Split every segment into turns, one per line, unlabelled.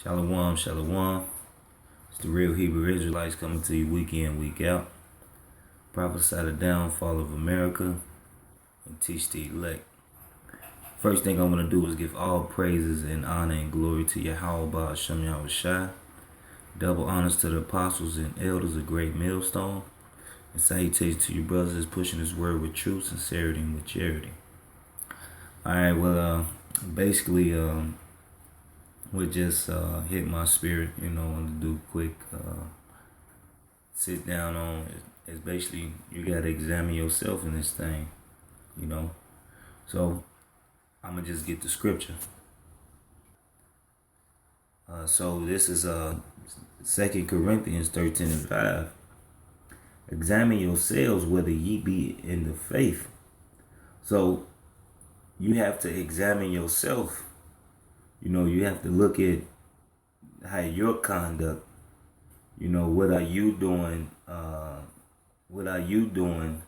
Shalom, shalom. It's the real Hebrew Israelites coming to you week in, week out. Prophesy the downfall of America and teach the elect. First thing I'm going to do is give all praises and honor and glory to Yahweh Hashem Yahushai. Double honors to the apostles and elders of Great Millstone. And salutations to you brothers that's pushing this word with truth, sincerity, and with charity. Alright, well, basically, what just hit my spirit, wanted to do a quick sit down on is basically you got to examine yourself in this thing, So I'm going to just get the scripture. So this is 2 Corinthians 13:5. Examine yourselves whether ye be in the faith. So you have to examine yourself. You have to look at how your conduct, what are you doing? What are you doing?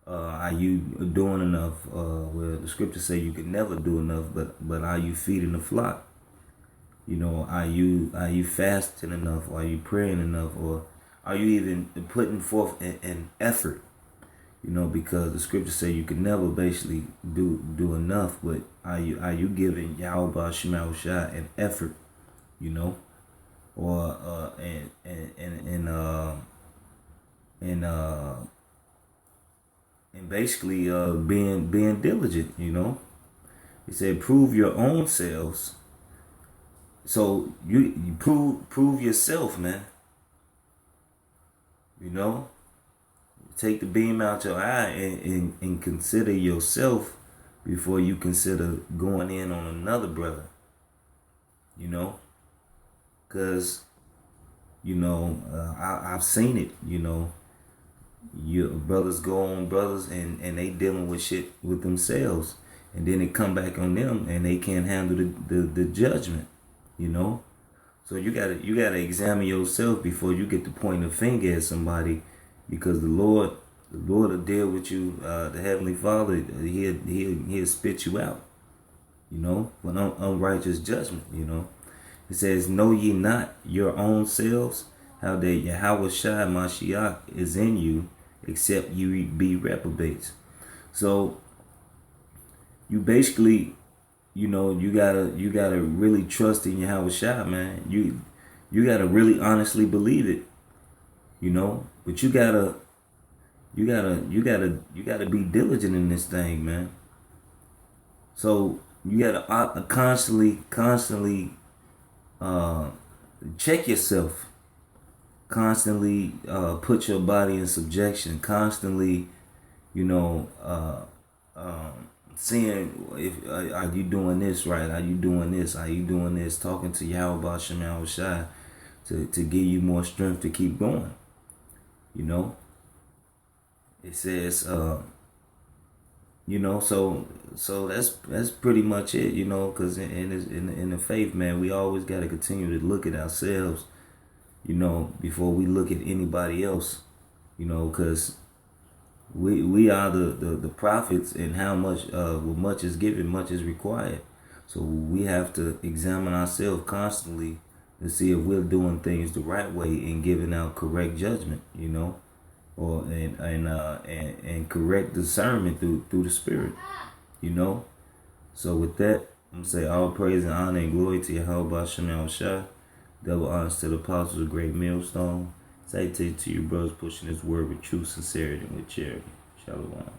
Are you doing enough? Well, the scriptures say you can never do enough, but are you feeding the flock? Are you fasting enough? Or are you praying enough? Or are you even putting forth an effort? Because the scriptures say you can never basically do enough, but are you giving Yahweh Shema Shai an effort, or and basically being diligent, He said prove your own selves. So you prove yourself, man. Take the beam out your eye and consider yourself before you consider going in on another brother. Because, I've seen it, Your brothers go on brothers and they dealing with shit with themselves. And then it come back on them and they can't handle the judgment, So you gotta examine yourself before you get to point a finger at somebody. Because the Lord will deal with you. The Heavenly Father, He'll spit you out, for unrighteous judgment. It says, "Know ye not your own selves, how that Yahweh Shai Mashiach is in you, except you be reprobates." So you basically, you gotta really trust in Yahweh Shai, man. You gotta really honestly believe it, But you gotta be diligent in this thing, man. So you gotta constantly check yourself. Constantly put your body in subjection. Constantly, seeing if are you doing this right? Are you doing this? Are you doing this? Talking to Yahweh Shem Yahushai to give you more strength to keep going. It says, so that's pretty much it, because in the faith, man, we always got to continue to look at ourselves, before we look at anybody else, because we are the prophets, and how much, much is given, much is required. So we have to examine ourselves constantly to see if we're doing things the right way and giving out correct judgment, or and correct discernment through the Spirit, So with that, I'm gonna say all praise and honor and glory to Yahweh Hashem Yahushai. Double honors to the apostles of Great Millstone. Salutations to you brothers pushing this word with true sincerity and with charity. Shalom.